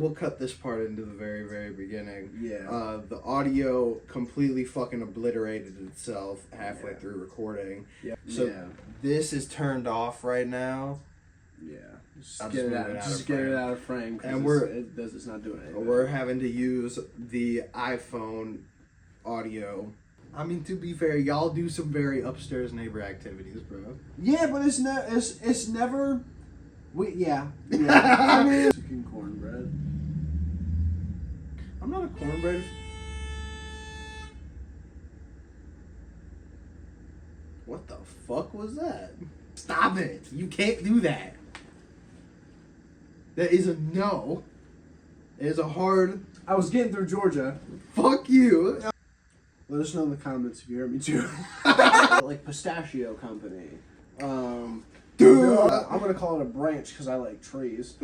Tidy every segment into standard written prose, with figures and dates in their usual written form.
We'll cut this part into the very, very beginning. Yeah. The audio completely fucking obliterated itself halfway through recording. Yeah. So this is turned off right now. Yeah. Just get it out of frame. And it's not doing anything. We're having to use the iPhone audio. I mean, to be fair, y'all do some very upstairs neighbor activities, bro. Yeah, but it's never. Yeah. I mean, chicken cornbread. I'm not a cornbread. What the fuck was that? Stop it! You can't do that. That is a no. It is a hard. I was getting through Georgia. Fuck you. Let us know in the comments if you heard me too. Like pistachio company. Dude, I'm gonna call it a branch because I like trees.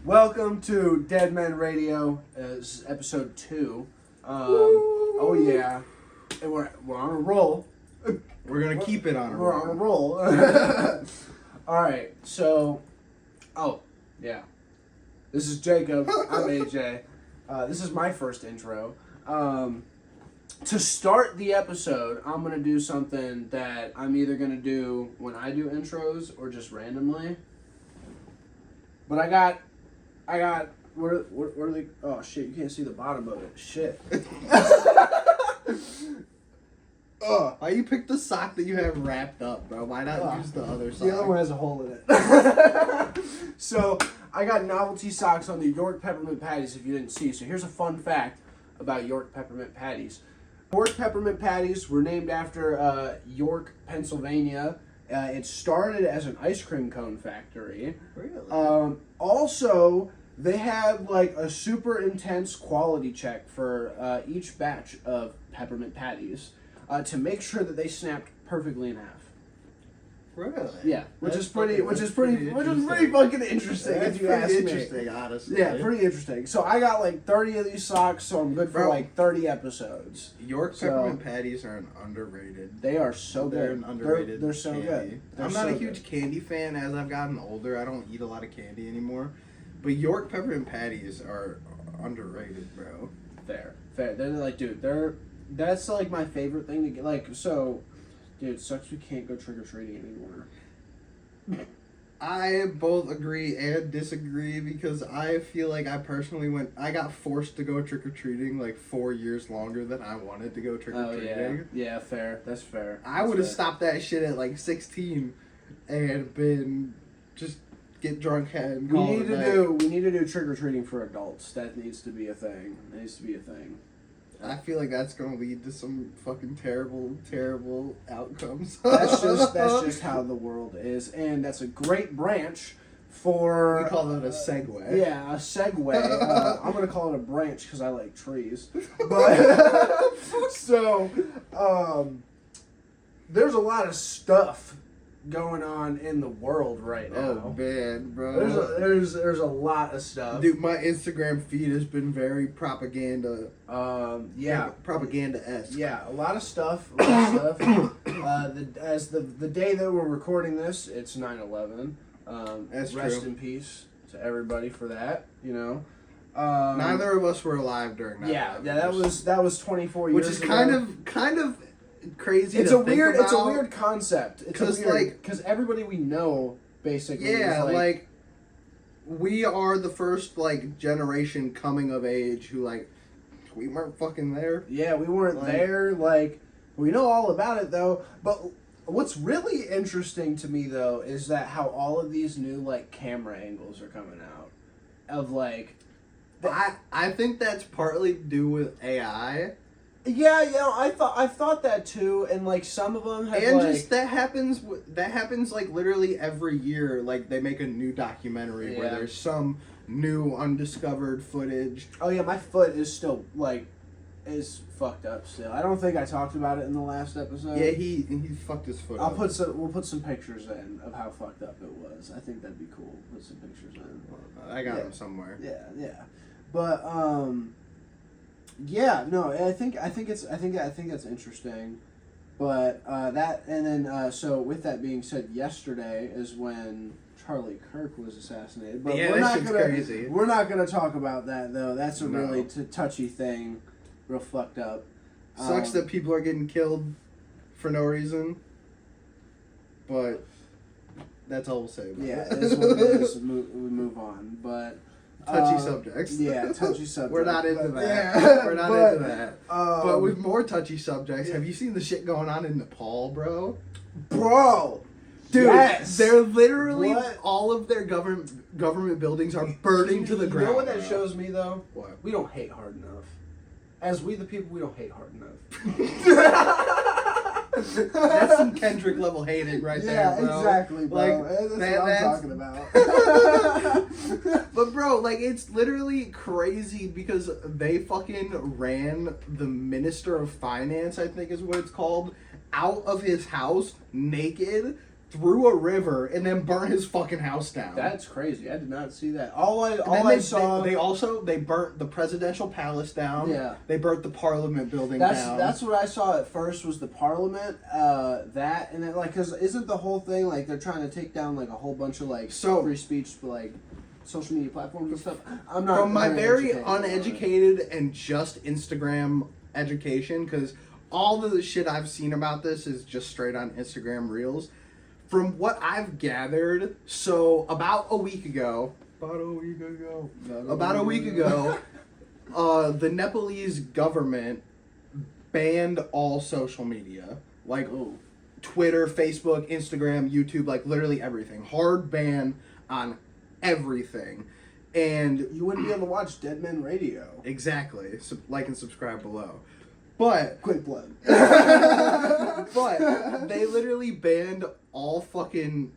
Welcome to DeadMen Radio, episode 2. Oh yeah, and we're on a roll. We're gonna keep it on a roll. We're on a roll. All right, so, yeah, this is Jacob. I'm AJ. This is my first intro. To start the episode, I'm gonna do something that I'm either gonna do when I do intros or just randomly. But I got. Where are they? Oh shit! You can't see the bottom of it. Shit. Why you picked the sock that you have wrapped up, bro? Why not use the other sock? The other one has a hole in it. So I got novelty socks on the York peppermint patties. If you didn't see, so here's a fun fact about York peppermint patties. York peppermint patties were named after York, Pennsylvania. It started as an ice cream cone factory. Really? Also, they had like a super intense quality check for each batch of peppermint patties to make sure that they snapped perfectly in half. Really? Yeah, which is pretty fucking interesting. That's if you ask pretty me. interesting, honestly. Yeah, pretty interesting. So I got like 30 of these socks, so I'm good for like 30 episodes. York peppermint patties are an underrated. They are so They're good. an underrated. They're so candy. good. I'm not a huge candy fan. As I've gotten older, I don't eat a lot of candy anymore. But York peppermint patties are underrated, bro. Fair. They're like, dude, that's like my favorite thing to get. Like, so, dude, it sucks we can't go trick or treating anymore. I both agree and disagree because I feel like I got forced to go trick or treating like 4 years longer than I wanted to go trick or treating. Yeah, fair. That's fair. I would have stopped that shit at like 16 and been just get drunk and call it a night. We need to do trick or treating for adults. That needs to be a thing. I feel like that's gonna lead to some fucking terrible, terrible outcomes. That's just how the world is, and that's a great branch for. We call that a segue. Yeah, a segue. I'm gonna call it a branch because I like trees. But so, there's a lot of stuff going on in the world right now. Oh man, bro. There's a lot of stuff. Dude, my Instagram feed has been very propaganda. Propaganda-esque. Yeah, a lot of stuff. The day that we're recording this, it's 9/11. That's rest true. in peace to everybody for that. You know. Neither of us were alive during that. Yeah, that was 24 years. Which is ago. kind of crazy. It's a weird concept. Because everybody we know basically. Yeah, is like we are the first like generation coming of age who like we weren't fucking there. Yeah, we weren't there. Like we know all about it though. But what's really interesting to me though is that how all of these new like camera angles are coming out of like. I think that's partly to do with AI. Yeah, I thought that too, and like some of them have just that happens like literally every year. Like they make a new documentary where there's some new undiscovered footage. Oh yeah, my foot is still is fucked up still. I don't think I talked about it in the last episode. Yeah, he fucked his foot up. We'll put some pictures in of how fucked up it was. I think that'd be cool. Put some pictures in. I got them somewhere. Yeah, but yeah, no, I think that's interesting. But that, and then, so with that being said, yesterday is when Charlie Kirk was assassinated. But yeah, that shit's crazy. We're not gonna talk about that though. That's a really touchy thing, real fucked up. Sucks that people are getting killed for no reason. But that's all we'll say about it. it. It's what it is. We move on, but. Touchy subjects. Yeah, touchy subjects. We're not into that. Yeah, We're not into that. But with more touchy subjects, have you seen the shit going on in Nepal, bro? Bro! Dude, yes. They're literally, all of their government buildings are burning to the ground. You know what that shows me, though? What? We don't hate hard enough. As we the people, we don't hate hard enough. That's some Kendrick level hating right there, bro. Yeah, exactly, bro. Like, that's what I'm talking about. But bro, like, it's literally crazy because they fucking ran the Minister of Finance, I think is what it's called, out of his house naked through a river and then burn his fucking house down. That's crazy. I did not see that. All I saw. They burnt the presidential palace down. Yeah. They burnt the Parliament building down. That's what I saw at first was the Parliament. That and then like because isn't the whole thing like they're trying to take down like a whole bunch of like free speech like social media platforms and stuff. I'm not from my very uneducated and just Instagram education because all of the shit I've seen about this is just straight on Instagram Reels. From what I've gathered, so about a week ago, the Nepalese government banned all social media, like Twitter, Facebook, Instagram, YouTube, like literally everything. Hard ban on everything. And you wouldn't be able to watch DeadMen Radio. Exactly. Like and subscribe below. But quick plug. But they literally banned all fucking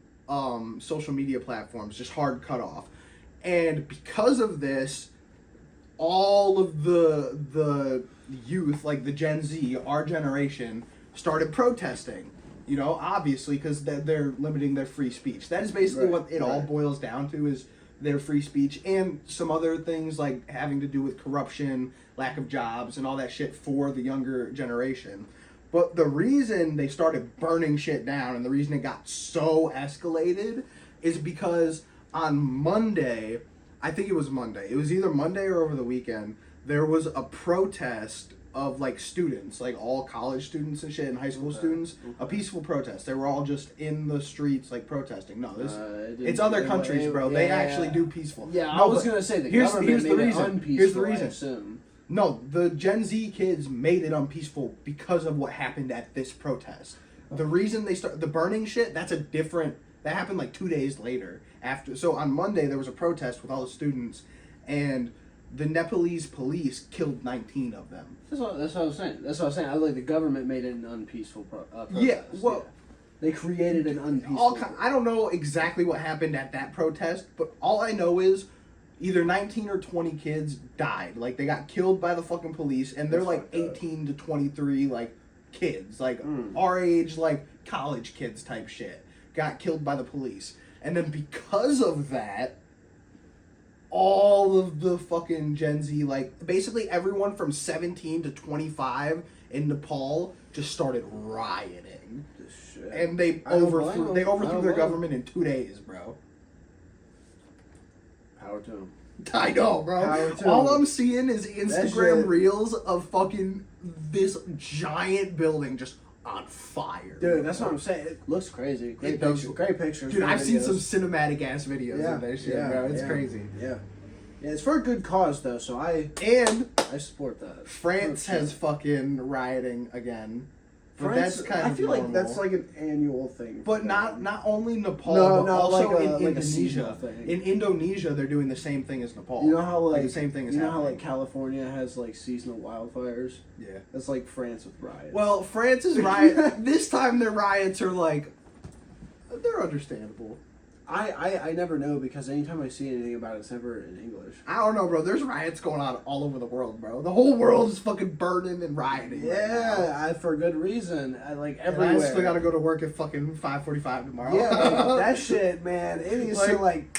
social media platforms, just hard cut off. And because of this, all of the youth, like the Gen Z, our generation, started protesting. You know, obviously, because they're limiting their free speech. That is basically what it all boils down to, is their free speech and some other things like having to do with corruption, lack of jobs, and all that shit for the younger generation. But the reason they started burning shit down and the reason it got so escalated is because on Monday, I think it was Monday, it was either Monday or over the weekend, there was a protest of like students, like all college students and shit and high school students, a peaceful protest. They were all just in the streets like protesting. No, it's other countries, bro. They actually do peaceful. Yeah, I was gonna say the government made it unpeaceful. Here's the reason. I assume. No, the Gen Z kids made it unpeaceful because of what happened at this protest. The reason they the burning shit, that happened like 2 days later. So on Monday there was a protest with all the students, and the Nepalese police killed 19 of them. That's what I was saying. I like the government made it an unpeaceful protest. Yeah, well, they created an unpeaceful. I don't know exactly what happened at that protest, but all I know is either 19 or 20 kids died. Like, they got killed by the fucking police, and they're like 18 to 23, like, kids. Like, our age, like, college kids type shit. Got killed by the police. And then because of that, all of the fucking Gen Z, like, basically everyone from 17 to 25 in Nepal just started rioting. Shit. And they overthrew their government in 2 days, bro. Power to them. I know, bro. All I'm seeing is Instagram reels of fucking this giant building just on fire. Dude, that's what I'm saying. It looks crazy. Great pictures. Dude, I've seen some cinematic ass videos of that shit, bro. It's crazy. Yeah. Yeah, it's for a good cause though, so I support that. France has fucking rioting again. But that's kind of I feel like that's like an annual thing. But not only Nepal, but also like in Indonesia. Thing. In Indonesia, they're doing the same thing as Nepal. You know how like the same thing is happening. How like California has like seasonal wildfires? Yeah. That's like France with riots. Well, France's riot this time their riots are like they're understandable. I never know because anytime I see anything about it, it's never in English. I don't know, bro. There's riots going on all over the world, bro. The whole world is fucking burning and rioting. Yeah, right for good reason. Like everywhere. And I still gotta go to work at fucking 5:45 tomorrow. Yeah, that shit, man. It needs to like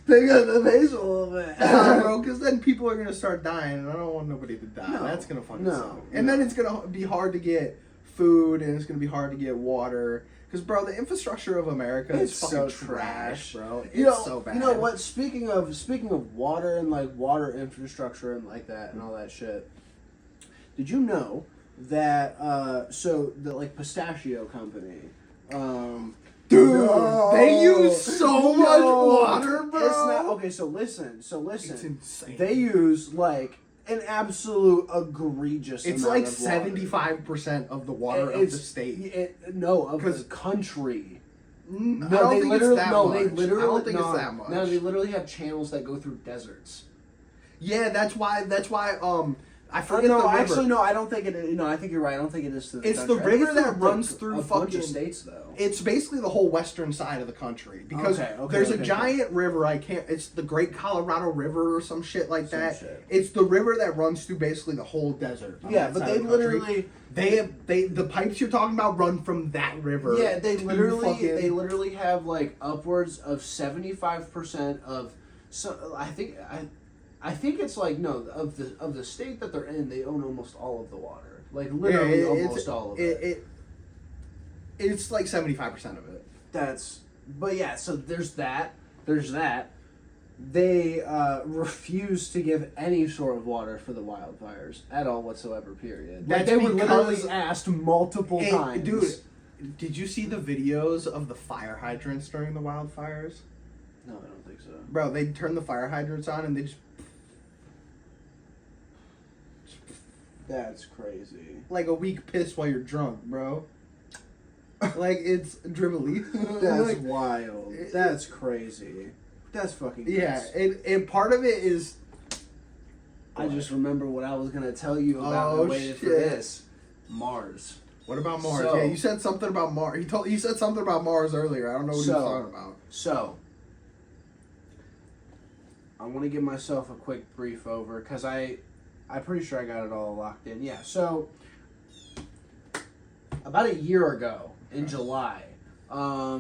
pick up the pace a little bit, bro. Because then people are gonna start dying, and I don't want nobody to die. That's gonna fucking suck. And then it's gonna be hard to get food, and it's gonna be hard to get water. Because, bro, the infrastructure of America is It's fucking so trash, bro. It's You know, so bad. You know what? Speaking of water and like water infrastructure and like that and all that shit, did you know that so the like pistachio company, Dude, no, they use so much water, bro. It's not okay. So listen. It's insane. They use like an absolute egregious. It's amount like of water. 75% of the water of the state. Of the country. I don't think it's that much. I don't think it's that much. No, they literally have channels that go through deserts. Yeah, that's why. I forget No, the river. actually, no. I don't think it is. No, I think you're right. I don't think it is. To the It's country. the I think river it's that runs through a bunch fucking of states, though. It's basically the whole western side of the country because there's a giant river. It's the Great Colorado River or some shit like that. Shit. It's the river that runs through basically the whole desert. Yeah, but they literally the pipes you're talking about run from that river. Yeah, they literally have like upwards of 75% of. So I think it's like no of the state that they're in, they own almost all of the water. Like literally almost all of it. It's like 75% of it. But yeah, so there's that. They refuse to give any sort of water for the wildfires at all whatsoever. Period. Like, That's they were literally because- asked multiple times. Dude, did you see the videos of the fire hydrants during the wildfires? No, I don't think so. Bro, they turn the fire hydrants on and they just That's crazy. like a weak piss while you're drunk, bro. Like it's dribbly. That's Like, wild. That's crazy. That's fucking yeah, nuts. and part of it is I just remember what I was gonna tell you about. Oh, I waited for shit. this. Mars. what about Mars? So- Yeah, you said something about Mars. You said something about Mars earlier. I don't know what he was talking about. So, I want to give myself a quick brief over because I'm pretty sure I got it all locked in. Yeah. So, about a year ago in July, a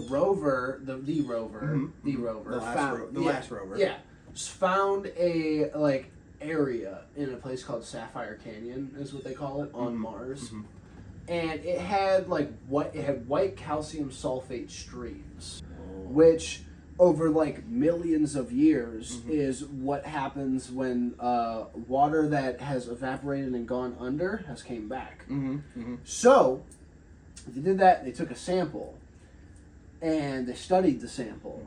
rover, the rover, last rover. Yeah, found a like area in a place called Sapphire Canyon, is what they call it, on Mars. Mhm. And it had white calcium sulfate streams, which over like millions of years is what happens when water that has evaporated and gone under has came back. So they did that. They took a sample and they studied the sample.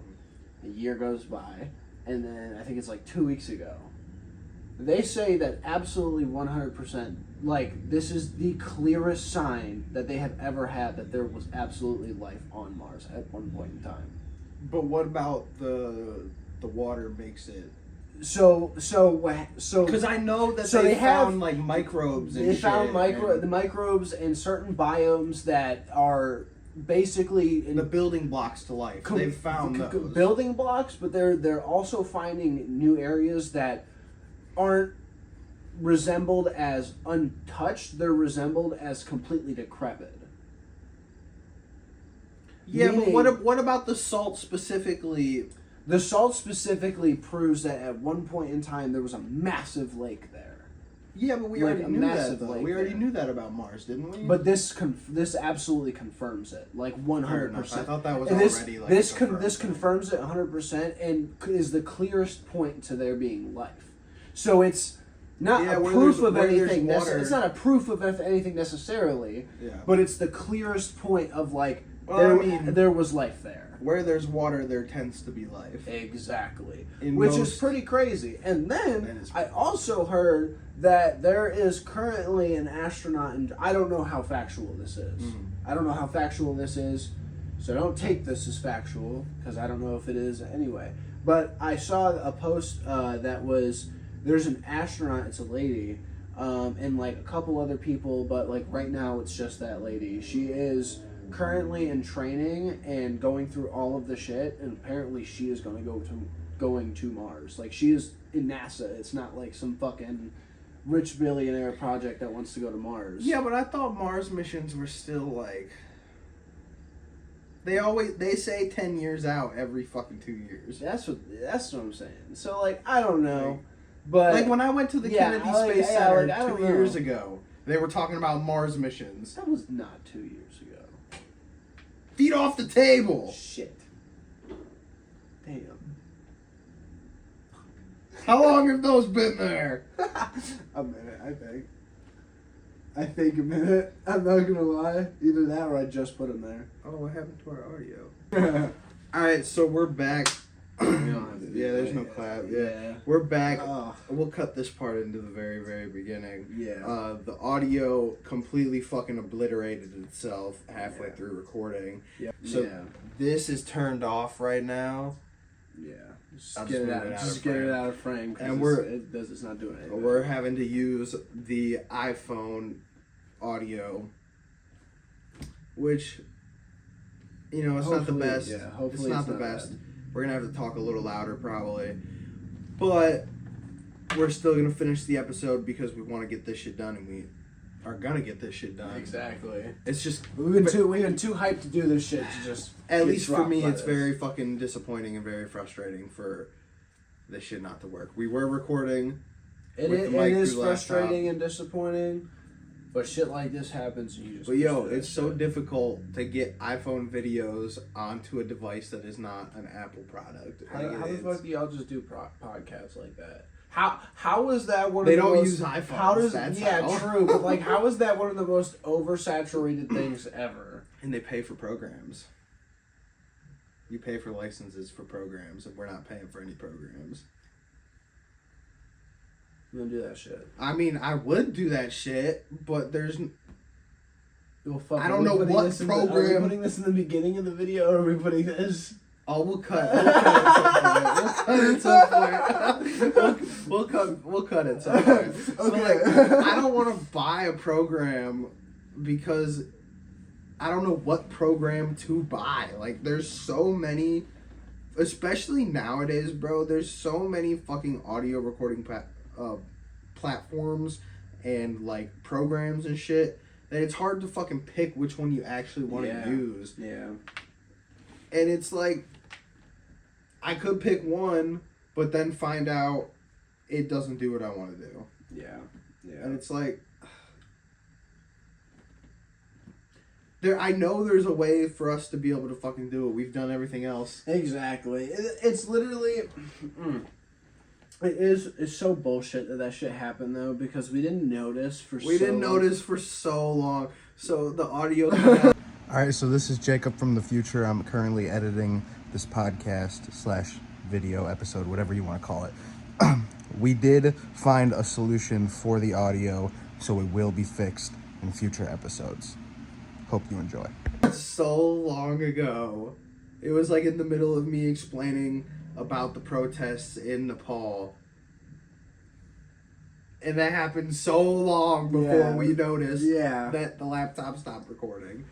A year goes by, and then I think it's like 2 weeks ago. They say that absolutely 100%, like, this is the clearest sign that they have ever had that there was absolutely life on Mars at one point in time. But what about the water makes it? So Because I know that So they they have- found like microbes. And they found shit, the microbes in certain biomes that are basically and the building blocks to life. They found those. building blocks, but they're also finding new areas that aren't resembled as untouched. They're resembled as completely decrepit. Yeah, Meaning- but what about the salt specifically? The salt specifically proves that at one point in time there was a massive lake there. Yeah, but we Like already a knew massive that. Though. lake We already there. knew that about Mars, didn't we? But this absolutely confirms it, like 100%. I thought that was And already like this confirmed. confirms it 100% and is the clearest point to there being life. So it's not Yeah, a where proof there's- of where there's anything. water. It's not a proof of anything necessarily. Yeah. But it's the clearest point of like Well, I mean- there was life there. Where there's water, there tends to be life. Exactly. In Which is most- pretty crazy. And That then is I pretty also heard that there is currently an astronaut, and I don't know how factual this is. I don't know how factual this is, so don't take this as factual, because I don't know if it is anyway. But I saw a post that was, there's an astronaut, it's a lady, and like a couple other people, but like right now it's just that lady. She is currently in training and going through all of the shit, and apparently she is going to Mars. Like, she is in NASA. It's not like some fucking rich billionaire project that wants to go to Mars. Yeah, but I thought Mars missions were still like. They say 10 years out every fucking 2 years. That's what I'm saying. So like, I don't know, but Like when I went to the Yeah, Kennedy like, Space yeah, Center like, I don't 2 know. years ago, They were talking about Mars missions. That was not 2 years ago. Feet off the table. Shit. Damn. How long have those been there? A minute, I think. I think a minute. I'm not gonna lie. Either that or I just put them there. Oh, what happened to our audio? All right, so we're back. Yeah, there's no clap. Yeah, we're back. We'll cut this part into the very, very beginning. Yeah. The audio completely fucking obliterated itself halfway through recording. Yeah. So this is turned off right now. Yeah. Just get it out of frame. And it's not doing anything. We're having to use the iPhone audio, which, you know, it's not the best. Yeah, hopefully it's not the best. We're gonna have to talk a little louder probably, but we're still gonna finish the episode because we want to get this shit done, and we are gonna get this shit done. Exactly. It's just we've been too hyped to do this shit to just. At least for me, it's very fucking disappointing and very frustrating for this shit not to work. We were recording. It is frustrating and disappointing. But shit like this happens and you just... But yo, it's so difficult to get iPhone videos onto a device that is not an Apple product. How the fuck do y'all just do podcasts like that? How is that one they of the most... They don't use iPhones. How does, how. True, but like how is that one of the most oversaturated things ever? And they pay for programs. You pay for licenses for programs, and we're not paying for any programs. You don't do that shit. I mean, I would do that shit, but there's... Well, fuck, I don't know what program... Are we putting this in the beginning of the video, or are we putting this... Oh, we'll cut at some point. We'll cut at some point. Okay. So, like, I don't want to buy a program because I don't know what program to buy. Like, there's so many... Especially nowadays, bro, there's so many fucking audio recording platforms and like programs and shit that it's hard to fucking pick which one you actually want to use. Yeah. And it's like I could pick one, but then find out it doesn't do what I want to do. Yeah. Yeah. And it's like I know there's a way for us to be able to fucking do it. We've done everything else. Exactly. It's literally It's so bullshit that shit happened though because we didn't notice for so long. So the audio. All right, so this is Jacob from the future. I'm currently editing this podcast / video episode, whatever you want to call it. We did find a solution for the audio, so it will be fixed in future episodes. Hope you enjoy. So long ago, it was like in the middle of me explaining about the protests in Nepal. And that happened so long before we noticed that the laptop stopped recording.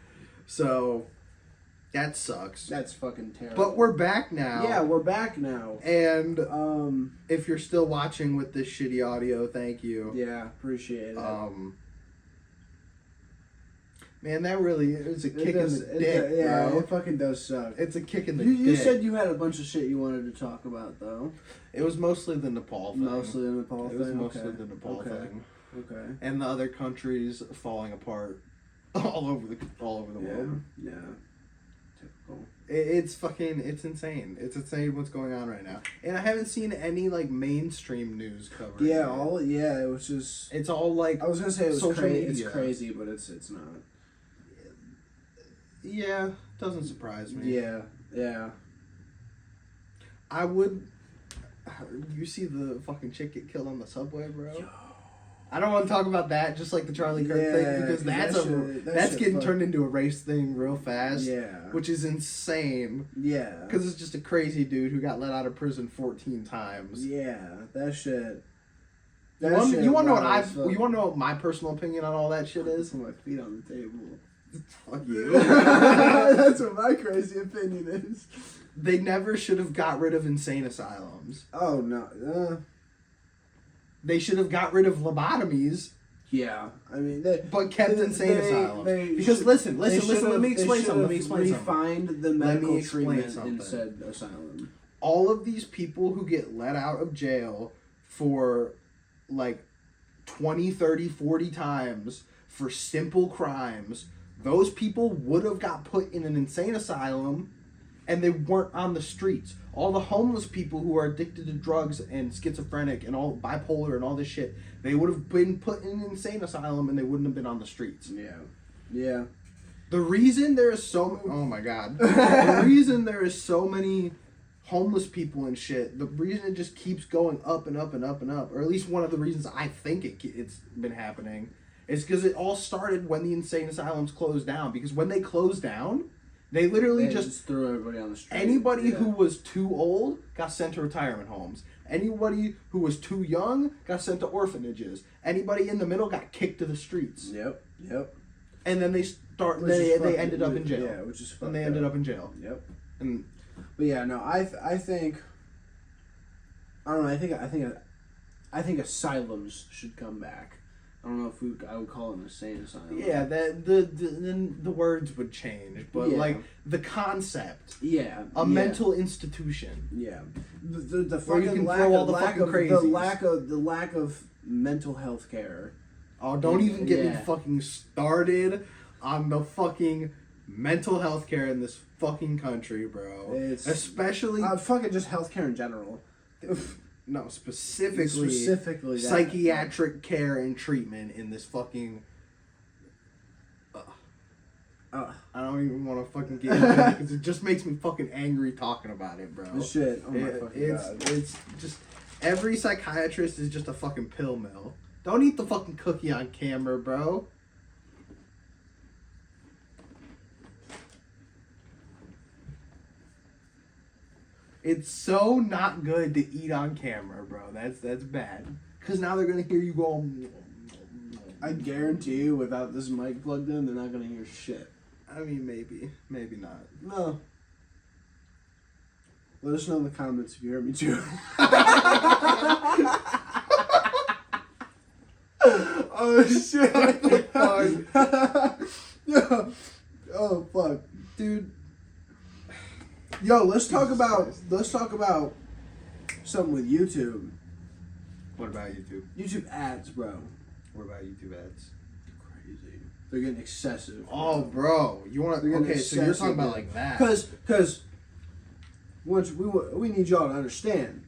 So, that sucks. That's fucking terrible. But we're back now. Yeah, we're back now. And if you're still watching with this shitty audio, thank you. Yeah, appreciate it. Man, that really is a kick in the dick, bro. It fucking does suck. It's a kick in the dick. You said you had a bunch of shit you wanted to talk about, though. It was mostly the Nepal thing. It was mostly the Nepal thing. Okay. And the other countries falling apart all over the world. Yeah. Typical. It's insane. It's insane what's going on right now. And I haven't seen any like mainstream news covering it. It was just it's all like I was gonna say it was social media. It's crazy, but it's not. Yeah, doesn't surprise me. Yeah. I would. You see the fucking chick get killed on the subway, bro? Yo. I don't want to talk about that, just like the Charlie Kirk thing, because that's getting turned into a race thing real fast. Yeah. Which is insane. Yeah. Because it's just a crazy dude who got let out of prison 14 times. Yeah, that shit. You want to know what my personal opinion on all that shit is? Put my feet on the table. Fuck you. That's what my crazy opinion is. They never should have got rid of insane asylums. Oh, no. They should have got rid of lobotomies. Yeah. I mean, but kept insane asylums. Because listen, let me explain something. Refined the medical treatment in said asylum. All of these people who get let out of jail for like 20, 30, 40 times for simple crimes, those people would have got put in an insane asylum and they weren't on the streets. All the homeless people who are addicted to drugs and schizophrenic and all bipolar and all this shit, they would have been put in an insane asylum and they wouldn't have been on the streets. Yeah. The reason there is so... Oh my god. The reason there is so many homeless people and shit, the reason it just keeps going up and up and up and up, or at least one of the reasons I think it's been happening, is because it all started when the insane asylums closed down. Because when they closed down, they literally just threw everybody on the street. Anybody who was too old got sent to retirement homes. Anybody who was too young got sent to orphanages. Anybody in the middle got kicked to the streets. Yep. And then they ended up in jail. Yeah, which is fucked. And they ended up in jail. Yep. And but yeah, no, I think I don't know. I think asylums should come back. I don't know if I would call it an insane asylum. Yeah, then the words would change, but like the concept. Yeah. A mental institution. Yeah. The where you can throw all the fucking crazies. The lack of mental health care. Oh, don't even get me fucking started on the fucking mental health care in this fucking country, bro. Especially fucking just healthcare in general. No, specifically psychiatric care and treatment in this fucking. I don't even want to fucking get into it because it just makes me fucking angry talking about it, bro. Shit. Oh my fucking god. It's just every psychiatrist is just a fucking pill mill. Don't eat the fucking cookie on camera, bro. It's so not good to eat on camera, bro. That's bad. Because now they're going to hear you go... I guarantee you, without this mic plugged in, they're not going to hear shit. I mean, maybe. Maybe not. No. Let us know in the comments if you heard me too. Oh, shit. What the fuck? Oh, fuck. Dude. Yo, let's talk about something with YouTube. What about YouTube? YouTube ads, bro. What about YouTube ads? Crazy. They're getting excessive. Oh, bro. You want to... Okay, so you're talking about like that. Because once we need y'all to understand,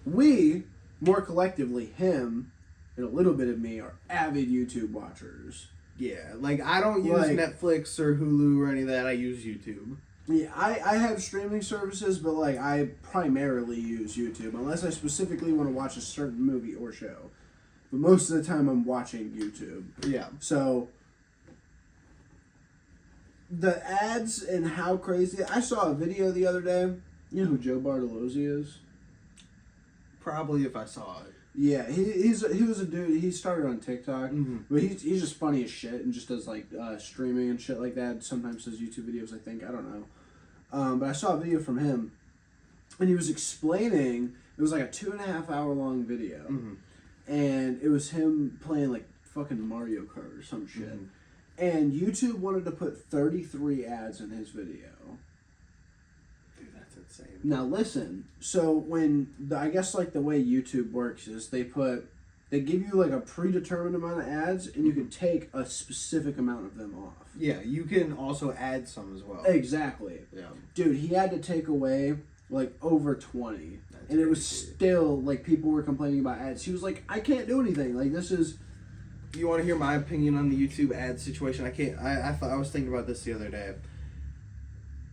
we, more collectively, him, and a little bit of me, are avid YouTube watchers. Yeah, like I don't use Netflix or Hulu or any of that. I use YouTube. Yeah, I have streaming services, but like I primarily use YouTube unless I specifically want to watch a certain movie or show. But most of the time I'm watching YouTube. Yeah. So the ads and how crazy... I saw a video the other day. You know who Joe Bartolozzi is? Probably if I saw it. Yeah, he was a dude. He started on TikTok, but he's just funny as shit and just does like streaming and shit like that. Sometimes does YouTube videos, I think. I don't know. But I saw a video from him, and he was explaining. It was like a 2.5 hour long video, and it was him playing like fucking Mario Kart or some shit. And YouTube wanted to put 33 ads in his video. Insane. Now listen, so when I guess like the way YouTube works is they give you like a predetermined amount of ads and you can take a specific amount of them off. Yeah, you can also add some as well. Exactly. Yeah. Dude, he had to take away like over 20. And it was still like people were complaining about ads. He was like, I can't do anything. Like this is... You want to hear my opinion on the YouTube ad situation? I was thinking about this the other day.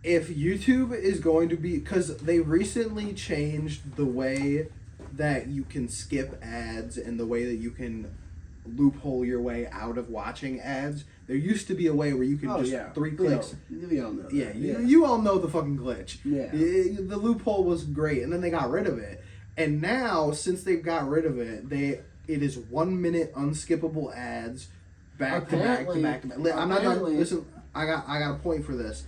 If YouTube is going to be... Because they recently changed the way that you can skip ads and the way that you can loophole your way out of watching ads. There used to be a way where you could 3 clicks... We all know that. Yeah, you all know the fucking glitch. Yeah. The loophole was great, and then they got rid of it. And now, since they've got rid of it, it is 1 minute unskippable ads back to back. I'm not done. Listen, I got a point for this.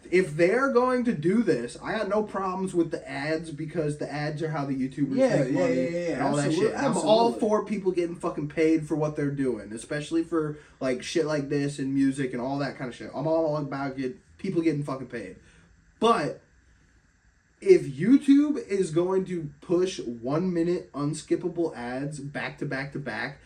If they're going to do this, I got no problems with the ads because the ads are how the YouTubers make money and all that shit. I'm all for people getting fucking paid for what they're doing, especially for like shit like this and music and all that kind of shit. I'm all about people getting fucking paid. But if YouTube is going to push 1 minute unskippable ads back to back to back,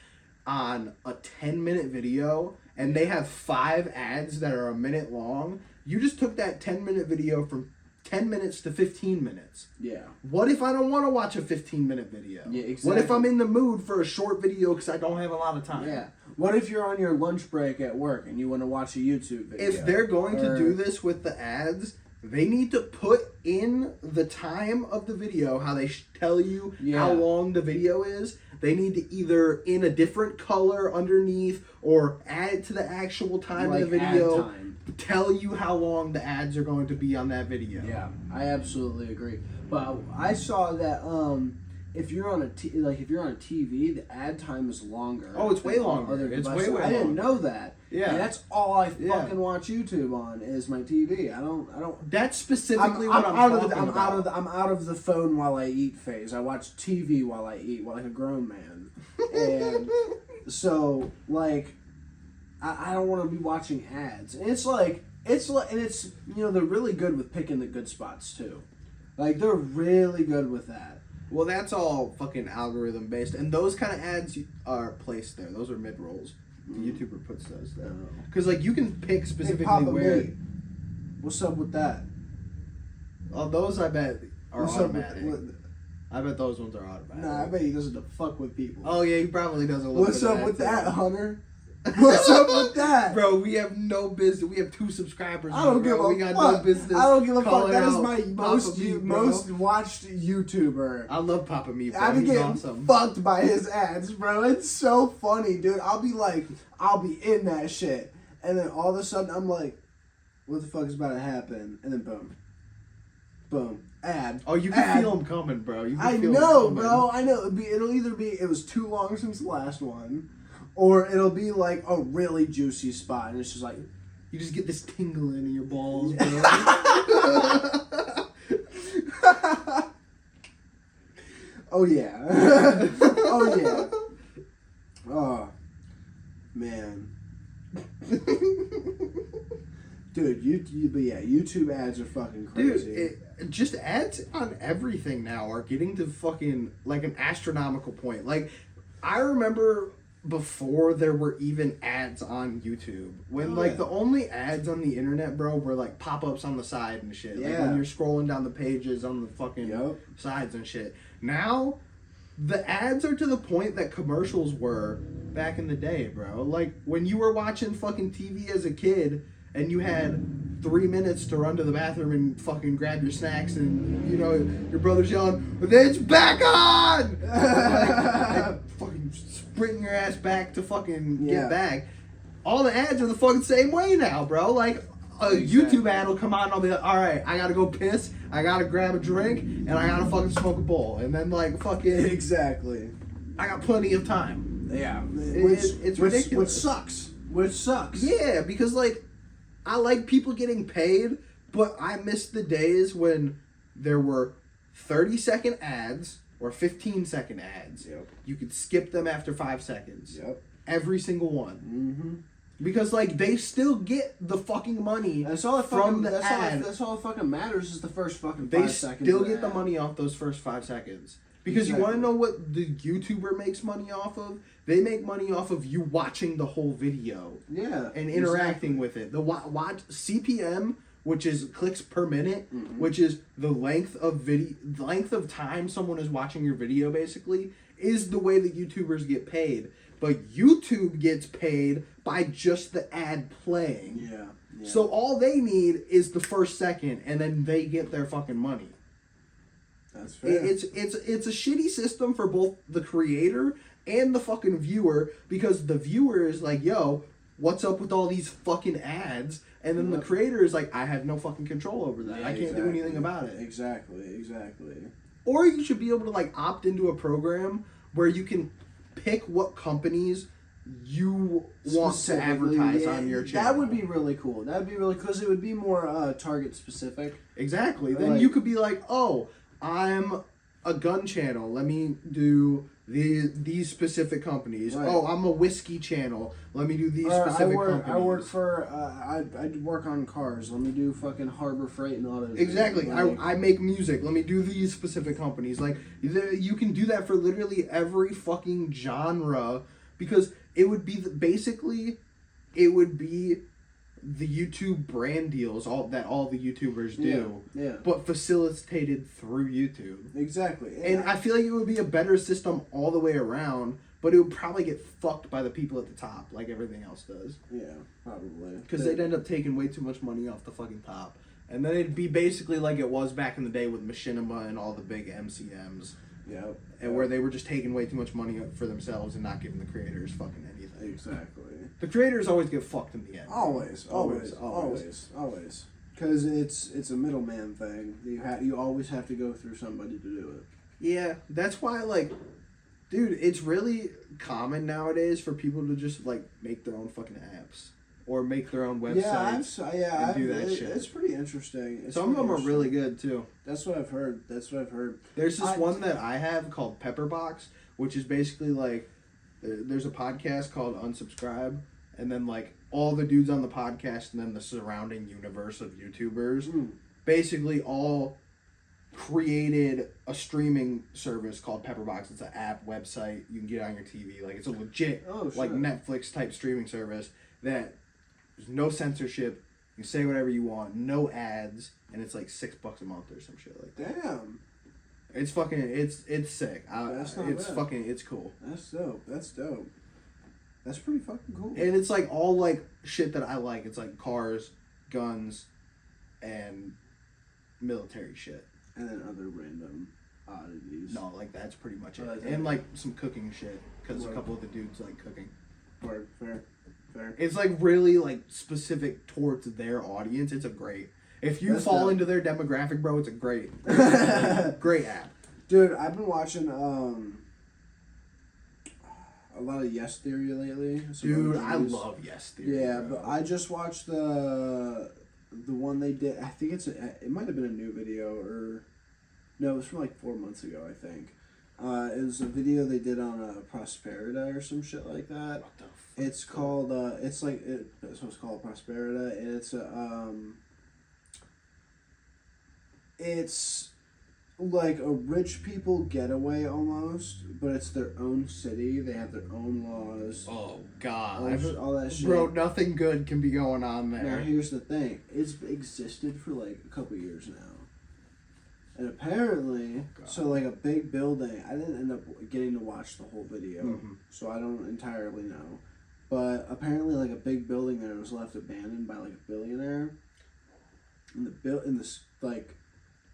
on a 10-minute video and they have 5 ads that are a minute long, you just took that 10-minute video from 10 minutes to 15 minutes. Yeah. What if I don't want to watch a 15-minute video? Yeah, exactly. What if I'm in the mood for a short video because I don't have a lot of time? Yeah. What if you're on your lunch break at work and you want to watch a YouTube video? If they're going to do this with the ads, they need to put in the time of the video, how they tell you how long the video is. They need to either in a different color underneath or add to the actual time of the video. Tell you how long the ads are going to be on that video. Yeah, I absolutely agree. But I saw that if you're on a TV, the ad time is longer. Oh, it's way longer. It's way longer. I didn't know that. Yeah, and that's all I fucking watch YouTube on is my TV. I don't. That's specifically what I'm talking about. I'm out of the phone while I eat phase. I watch TV while I eat, like a grown man, and so like. I don't want to be watching ads. And it's they're really good with picking the good spots too. Like they're really good with that. Well, that's all fucking algorithm based, and those kind of ads are placed there. Those are mid rolls. The YouTuber puts those there because like you can pick specifically where. What's up with that? Oh, those I bet are automatic. I bet those ones are automatic. Nah, I bet he doesn't fuck with people. Oh yeah, he probably does a little. What's up with that, Hunter? What's up with that? Bro, we have no business. We have 2 subscribers. I don't give a fuck. We got no business. I don't give a fuck. That is my most watched YouTuber. I love Papa Meat, bro. I'm getting awesome. fucked by his ads, bro. It's so funny, dude. I'll be in that shit. And then all of a sudden, I'm like, what the fuck is about to happen? And then boom. Boom. Ad. Oh, you can feel them coming, bro. I know, bro. I know. It'll either be, it was too long since the last one. Or it'll be like a really juicy spot, and it's just like you just get this tingling in your balls, bro. Oh yeah, oh yeah, oh man, dude, YouTube ads are fucking crazy. Dude, just ads on everything now are getting to fucking like an astronomical point. Like I remember. Before there were even ads on YouTube. When, the only ads on the internet, bro, were, pop-ups on the side and shit. Yeah. Like, when you're scrolling down the pages on the fucking sides and shit. Now, the ads are to the point that commercials were back in the day, bro. Like, when you were watching fucking TV as a kid, and you had 3 minutes to run to the bathroom and fucking grab your snacks, and, your brother's yelling, "It's back on!" like, fucking sprinting your ass back to fucking get back. All the ads are the fucking same way now, bro. Like, a YouTube ad will come out and I'll be like, alright, I gotta go piss, I gotta grab a drink, and I gotta fucking smoke a bowl. And then, fucking... Exactly. I got plenty of time. Yeah. It's ridiculous. Which sucks. Yeah, because, I like people getting paid, but I miss the days when there were 30-second ads or 15-second ads. Yep. You could skip them after 5 seconds. Yep. Every single one. Mm-hmm. Because, they still get the fucking money that's all from the ad. That's all that fucking matters is the first fucking 5 seconds. They still get the money off those first 5 seconds. Because you want to know what the YouTuber makes money off of? They make money off of you watching the whole video. Yeah. And interacting with it. The watch CPM, which is clicks per minute, which is the length of time someone is watching your video, basically, is the way that YouTubers get paid. But YouTube gets paid by just the ad playing. Yeah. So all they need is the first second, and then they get their fucking money. That's fair. It's a shitty system for both the creator and the fucking viewer, because the viewer is like, yo, what's up with all these fucking ads? And then the creator is like, I have no fucking control over that. I can't do anything about it. Exactly. Or you should be able to opt into a program where you can pick what companies you want to advertise on your channel. That would be really cool. That would be really cool because it would be more target specific. Exactly. Then you could be like, oh, I'm a gun channel. Let me do these specific companies. Right. Oh, I'm a whiskey channel. Let me do these specific companies. I work for, I work on cars. Let me do fucking Harbor Freight and autos. Exactly. I make music. Let me do these specific companies. You can do that for literally every fucking genre, because it would be basically it would be the YouTube brand deals all the YouTubers do, but facilitated through YouTube. Exactly. And I feel like it would be a better system all the way around, but it would probably get fucked by the people at the top, like everything else does. Yeah, probably. Because they'd end up taking way too much money off the fucking top. And then it'd be basically like it was back in the day with Machinima and all the big MCMs. Yep. And where they were just taking way too much money for themselves and not giving the creators fucking anything. Exactly. The creators always get fucked in the end. Always. Because it's a middleman thing. You always have to go through somebody to do it. Yeah, that's why, like, dude, it's really common nowadays for people to just, like, make their own fucking apps. Or make their own websites and do that shit. It's pretty interesting. Some of them are really good, too. That's what I've heard. There's this one that I have called Pepperbox, which is basically, like, there's a podcast called Unsubscribe, and then, like, all the dudes on the podcast and then the surrounding universe of YouTubers basically all created a streaming service called Pepperbox. It's an app, website, you can get on your TV. Like, it's a legit, like, Netflix-type streaming service that there's no censorship, you can say whatever you want, no ads, and it's like $6 a month or some shit like that. Damn. It's fucking, it's sick. That's not it's bad. fucking, it's cool. That's dope. That's pretty fucking cool. And it's like all like shit that I like. It's like cars, guns, and military shit. And then other random oddities. No, like that's pretty much it. That's And like some cooking shit, because a couple of the dudes like cooking. Fair. It's like really like specific towards their audience. It's a great. If you fall into their demographic, bro, it's a great great app. Dude, I've been watching a lot of Yes Theory lately. Dude, I love Yes Theory. Yeah, bro. but I just watched the one they did. I think it might have been a new video, or no, it was from like 4 months ago, I think. It was a video they did on Prosperita or some shit like that. What the fuck? It's called it's what it's called, Prosperita, and it's like a rich people getaway almost, but it's their own city. They have their own laws. Oh God! All that shit. Bro, nothing good can be going on there. Now here's the thing: it's existed for like a couple years now, and apparently, so like a big building. I didn't end up getting to watch the whole video, so I don't entirely know. But apparently, like a big building there was left abandoned by like a billionaire, and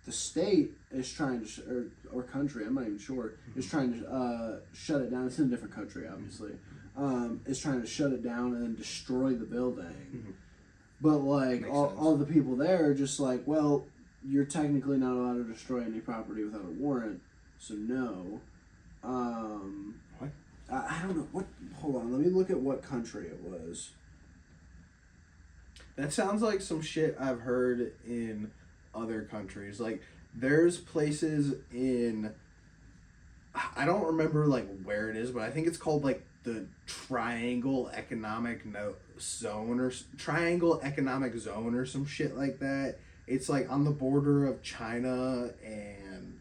the state is trying to, or country, I'm not even sure, is trying to shut it down. It's in a different country, obviously. Is trying to shut it down and then destroy the building. But, like, all the people there are just like, well, you're technically not allowed to destroy any property without a warrant, so no. What? I don't know. Hold on, let me look at what country it was. That sounds like some shit I've heard in other countries. Like, there's places in, I don't remember like where it is, but I think it's called like the Triangle Economic Zone or some shit like that. It's like on the border of China and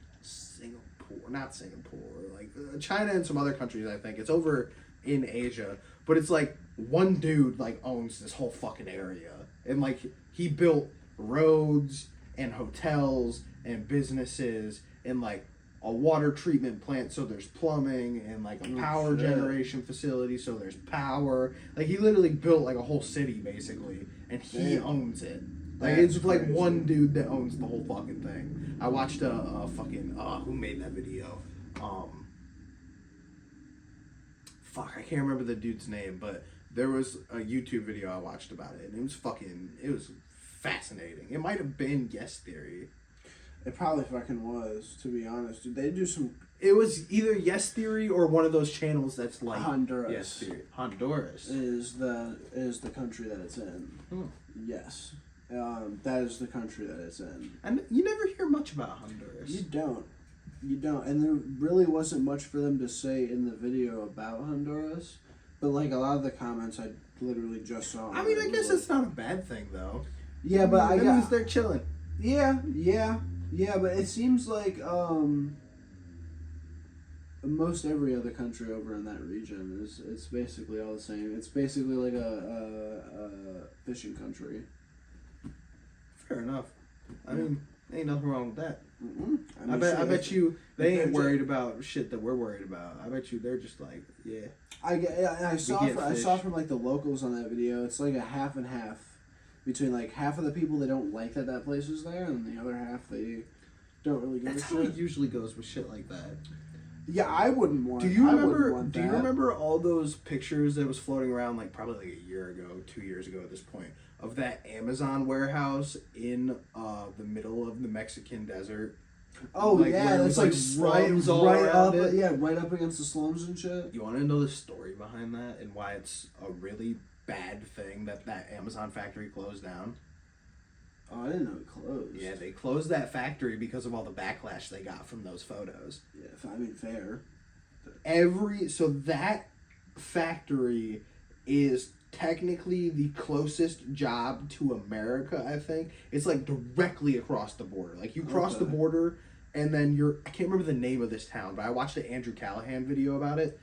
China and some other countries. I think it's over in Asia, but it's like one dude like owns this whole fucking area, and like he built roads and hotels and businesses and like a water treatment plant, so there's plumbing, and like a power generation facility, so there's power. Like he literally built like a whole city basically, and he owns it. Like it's like crazy. One dude that owns the whole fucking thing. I watched a fucking who made that video? Fuck, I can't remember the dude's name, but there was a YouTube video I watched about it, and it was fascinating. It might have been Yes Theory. It probably fucking was, to be honest. Did they do some? It was either Yes Theory or one of those channels that's like Honduras. Yes Theory. Honduras is the country that it's in. Yes, that is the country that it's in. And you never hear much about Honduras. You don't, and there really wasn't much for them to say in the video about Honduras. But like a lot of the comments, I literally just saw. I mean, I guess it's not a bad thing though. Yeah, but that means they're chilling. Yeah, but it seems like most every other country over in that region it's basically all the same. It's basically like a fishing country. Fair enough. I mean, ain't nothing wrong with that. I bet you they ain't worried about shit that we're worried about. I bet you they're just like, yeah. I saw from like the locals on that video. It's like a half and half between like half of the people that don't like that place is there, and the other half they don't really give a shit. That's how it usually goes with shit like that. Yeah, I wouldn't want. Do you remember all those pictures that was floating around like probably like a year ago, 2 years ago at this point, of that Amazon warehouse in the middle of the Mexican desert? Oh, like, yeah, that's like right up, it. Right up against the slums and shit. You want to know the story behind that and why it's a really bad thing that Amazon factory closed down? Oh, I didn't know it closed. Yeah, they closed that factory because of all the backlash they got from those photos. Yeah, I mean, fair. So that factory is technically the closest job to America, I think. It's like directly across the border. Like you cross the border and then I can't remember the name of this town, but I watched an Andrew Callahan video about it.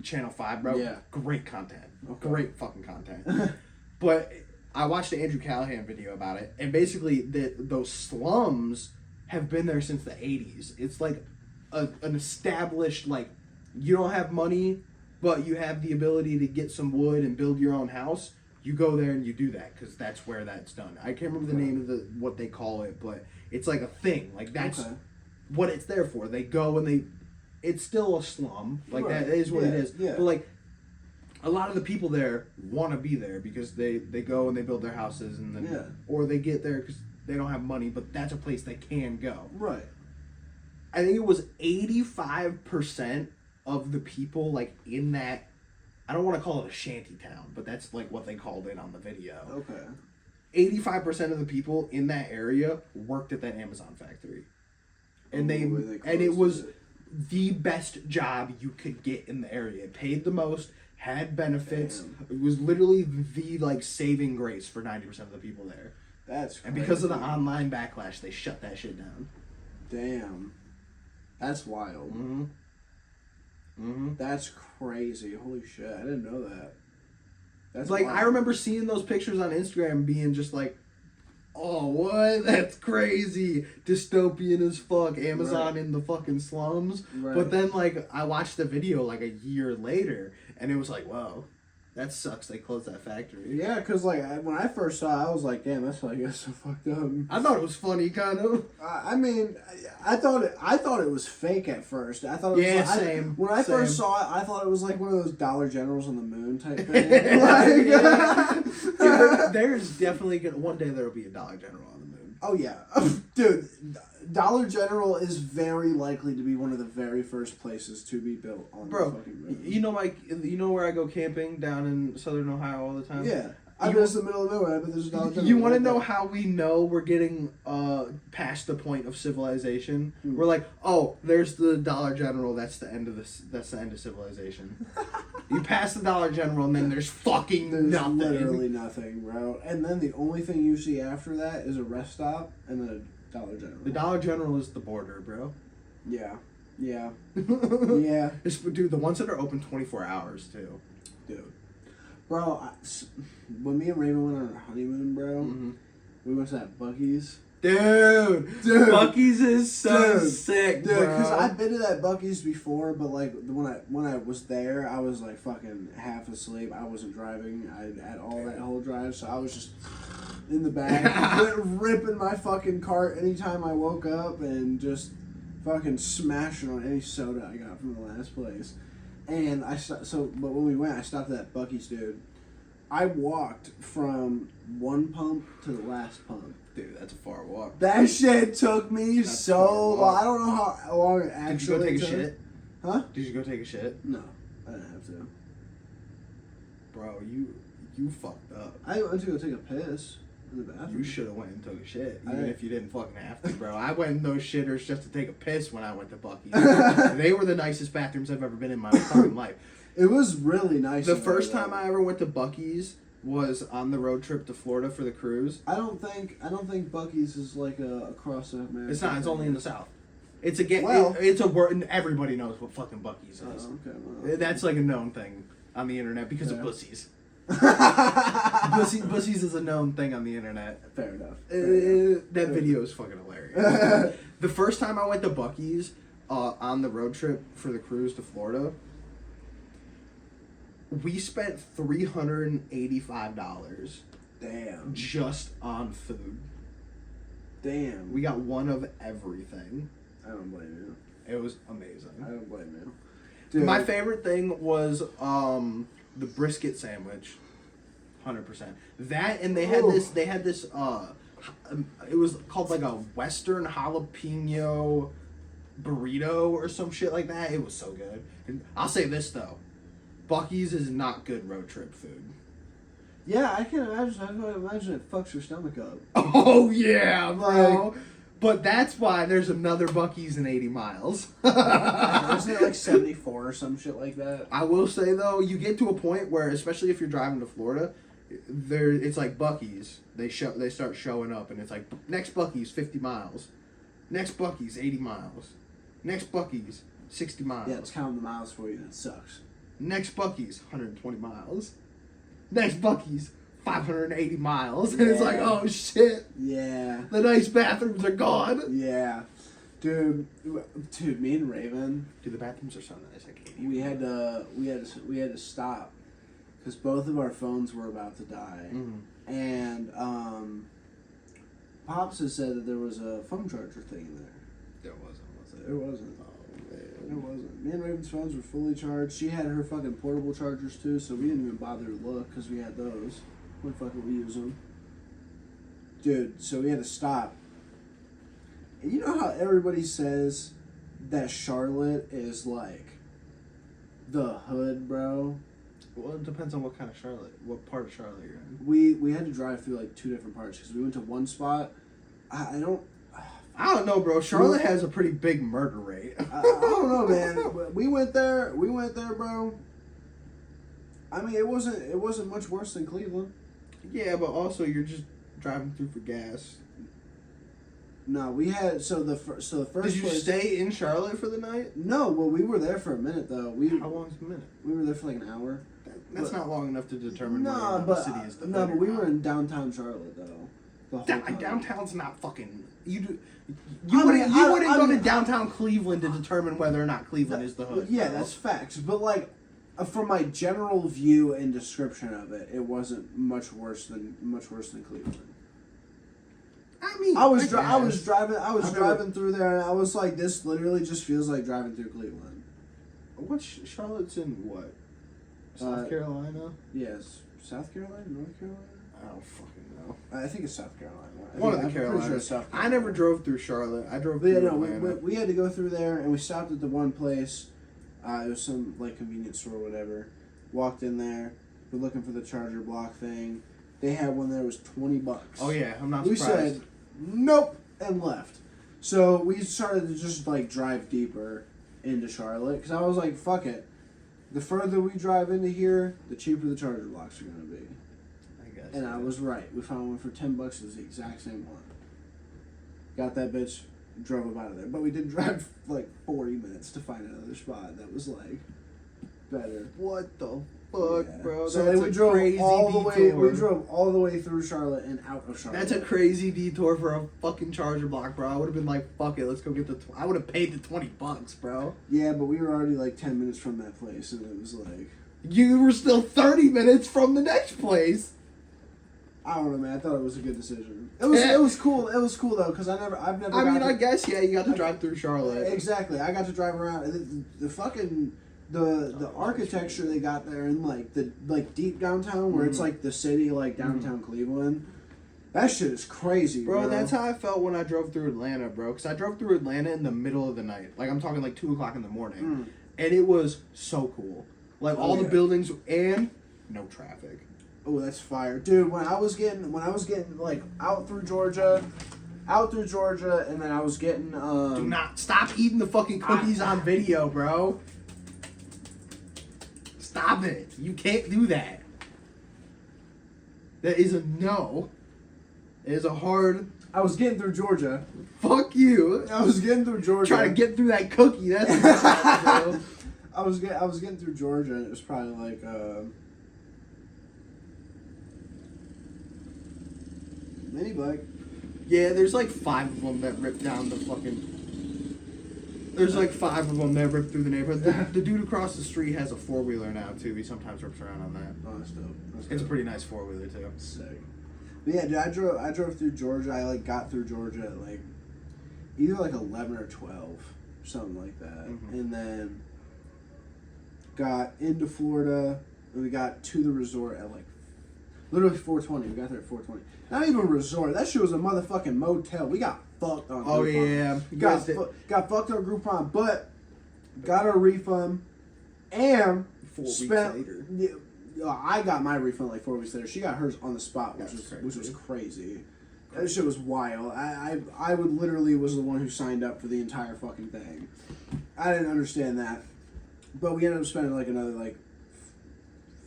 Channel 5, bro. Yeah. Great content. Okay. Great fucking content. But I watched the Andrew Callahan video about it, and basically those slums have been there since the 80s. It's like an established, like, you don't have money, but you have the ability to get some wood and build your own house. You go there and you do that, because that's where that's done. I can't remember the name of what they call it, but it's like a thing. Like, that's what it's there for. They go and it's still a slum. Like, that is what it is. Yeah. But, like, a lot of the people there want to be there because they go and they build their houses and then or they get there because they don't have money, but that's a place they can go. Right. I think it was 85% of the people like in that. I don't want to call it a shanty town, but that's like what they called it on the video. Okay. 85% of the people in that area worked at that Amazon factory, and it was the best job you could get in the area. It paid the most. Had benefits. Damn. It was literally the like saving grace for 90% of the people there. That's crazy. And because of the online backlash, they shut that shit down. Damn, that's wild. That's crazy. Holy shit! I didn't know that. That's like wild. I remember seeing those pictures on Instagram, being just like, "Oh, what? That's crazy! Dystopian as fuck. Amazon in the fucking slums." Right. But then like I watched the video like a year later. And it was like, whoa, that sucks. They closed that factory. Yeah, because like when I first saw it, I was like, damn, that's like so fucked up. I thought it was funny, kind of. I mean, I thought it was fake at first. I thought it was same. When I first saw it, I thought it was like one of those Dollar Generals on the moon type thing. Dude, there's definitely one day there will be a Dollar General on the moon. Oh yeah, dude. Dollar General is very likely to be one of the very first places to be built on the fucking moon. You know where I go camping down in southern Ohio all the time? Yeah. I bet it's the middle of nowhere, but there's a Dollar General. You want to know how we know we're getting past the point of civilization? We're like, oh, there's the Dollar General. That's the end of That's the end of civilization. You pass the Dollar General, and then there's nothing. Literally nothing, bro. And then the only thing you see after that is a rest stop and then a Dollar General. The Dollar General is the border, bro. Yeah. Yeah. Yeah. Dude, the ones that are open 24 hours, too. Dude. Bro, when me and Raven went on our honeymoon, bro, we went to that Buc-ee's. Dude, Buc-ee's is so sick, dude. Bro. Because I've been to that Buc-ee's before, but like when I was there, I was like fucking half asleep. I wasn't driving. I had all that whole drive, so I was just in the back, ripping my fucking cart anytime I woke up, and just fucking smashing on any soda I got from the last place. And but when we went, I stopped at that Buc-ee's, dude. I walked from one pump to the last pump. Dude, that's a far walk. That shit took me so long. I don't know how long it actually Did you go take a shit? Huh? Did you go take a shit? No, I didn't have to. Bro, you fucked up. I went to go take a piss in the bathroom. You should have went and took a shit, even if you didn't fucking have to, bro. I went in those shitters just to take a piss when I went to Buc-ee's. They were the nicest bathrooms I've ever been in my fucking life. It was really nice. The first time I ever went to Buc-ee's was on the road trip to Florida for the cruise. I don't think Buc-ee's is like across America. It's not. It's only in the South. It's a game. Well- It's a word, and everybody knows what fucking Buc-ee's is. Okay, well. That's like a known thing on the internet because of Yeah. bussies. Bussies is a known thing on the internet. Fair enough. That video is fucking hilarious. The first time I went to Buc-ee's on the road trip for the cruise to Florida, we spent $385 Damn. just on food. Damn. We got one of everything. I don't blame you. It was amazing. I don't blame you. Dude. My favorite thing was the brisket sandwich. 100%. That, and they had Ooh. this. They had this. It was called like a Western jalapeno burrito or some shit like that. It was so good. And I'll say this though, Buc-ee's is not good road trip food. Yeah, I can imagine. I can imagine it fucks your stomach up. Oh yeah, bro. But that's why there's another Buc-ee's in 80 miles. Isn't it like 74 or some shit like that? I will say though, you get to a point where, especially if you're driving to Florida, it's like Buc-ee's. They start showing up, and it's like next Buc-ee's 50 miles, next Buc-ee's 80 miles, next Buc-ee's 60 miles. Yeah, it's counting the miles for you. That sucks. Next Buc-ee's 120 miles. Next Buc-ee's 580 miles, and it's like, oh shit, Yeah. the nice bathrooms are gone. Yeah. Dude, me and Raven, Dude, the bathrooms are so nice. I can't. we had to stop because both of our phones were about to die, and Pops has said that there was a phone charger thing in there. There wasn't, was it? There wasn't. Oh man. It wasn't. Me and Raven's phones were fully charged. She had her fucking portable chargers too, so we didn't even bother to look because we had those. When fucking we use them, dude? So we had to stop. And you know how everybody says that Charlotte is like the hood, bro? Well, it depends on what kind of Charlotte, what part of Charlotte you're in. We had to drive through like 2 different parts because we went to one spot. I don't know, bro. Charlotte has a pretty big murder rate. I don't know, man. We went there, bro. I mean, it wasn't much worse than Cleveland. Yeah, but also you're just driving through for gas. No, we had the first. Did you place, stay in Charlotte for the night? No, well, we were there for a minute though. How long's a minute? We were there for like an hour. That's not long enough to determine No, whether or not but the city is the no, hood but or we not. were in downtown Charlotte though. The whole time. Downtown's not fucking. You I wouldn't mean, go to downtown Cleveland to determine whether or not Cleveland is the hood. Yeah, bro. that's facts. But like, from my general view and description of it, it wasn't much worse than Cleveland. I mean, I was guess. driving through there, and I was like, this literally just feels like driving through Cleveland. Charlotte's in what? South Carolina? Yes, South Carolina, North Carolina. I don't fucking know. I think it's South Carolina. One of the I'm pretty Carolinas. sure it's South Carolina. I never drove through Charlotte. I drove But yeah, through no, Atlanta. we had to go through there, and we stopped at the one place. It was some like convenience store or whatever. Walked in there. We're looking for the charger block thing. They had one there. It was $20. Oh yeah, I'm not We surprised. said nope and left. So we started to just like drive deeper into Charlotte because I was like, fuck it. The further we drive into here, the cheaper the charger blocks are gonna be. I guess. And I was right. We found one for $10. It was the exact same one. Got that bitch, drove up out of there. But we did drive like 40 minutes to find another spot that was like better. What the fuck, Yeah. bro? So That's we a drove crazy all the way. detour. We drove all the way through Charlotte and out of Charlotte. That's a crazy detour for a fucking charger block, bro. I would have been like, fuck it, let's go get the. I would have paid the $20, bro. Yeah, but we were already like 10 minutes from that place, and it was like, You were still 30 minutes from the next place. I don't know, man. I thought it was a good decision. It was cool. It was cool though, because I've never. I guess yeah, you got to drive through Charlotte. Exactly. I got to drive around. And the fucking the architecture they got there in like the deep downtown where it's like the city like downtown Cleveland. That shit is crazy, bro. That's how I felt when I drove through Atlanta, bro. Because I drove through Atlanta in the middle of the night. Like, I'm talking like 2 o'clock in the morning. And it was so cool. Like, all the buildings and no traffic. Oh, that's fire, dude. When I was getting like out through Georgia, and then I was getting Do not stop eating the fucking cookies on video, bro. Stop it. You can't do that. That is a no. It is a hard I was getting through Georgia. Fuck you. I was getting through Georgia. Trying to get through that cookie. That's bro. I was getting through Georgia, and it was probably like mini bike. Yeah, there's like 5 of them that rip down the fucking. There's like 5 of them that rip through the neighborhood. The dude across the street has a 4-wheeler now too. He sometimes rips around on that. Oh, that's dope. It's a pretty nice 4-wheeler too. Sick. But yeah, dude, I drove through Georgia. I like got through Georgia at like either like 11 or 12, something like that, and then got into Florida, and we got to the resort at like literally 4:20. We got there at 4:20. Not even a resort. That shit was a motherfucking motel. We got fucked on. Oh Groupon. yeah, got fucked on Groupon, but got a refund and 4 weeks spent. later. I got my refund like 4 weeks later. She got hers on the spot, which was crazy. That shit was wild. I would literally was the one who signed up for the entire fucking thing. I didn't understand that, but we ended up spending like another like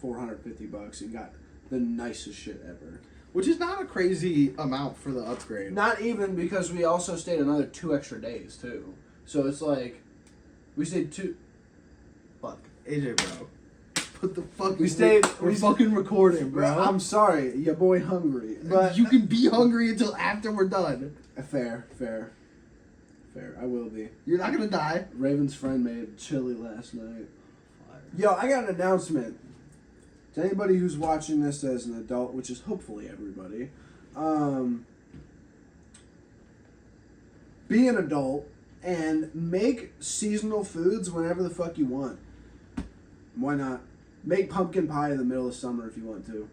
$450 and got the nicest shit ever. Which is not a crazy amount for the upgrade. Not even, because we also stayed another 2 extra days too. So it's like we stayed 2. Fuck, AJ, bro. Put the fuck. We're fucking recording, bro. I'm sorry, your boy hungry, but you can be hungry until after we're done. Fair. I will be. You're not gonna die. Raven's friend made chili last night. Yo, I got an announcement. To anybody who's watching this as an adult, which is hopefully everybody, be an adult and make seasonal foods whenever the fuck you want. Why not? Make pumpkin pie in the middle of summer if you want to.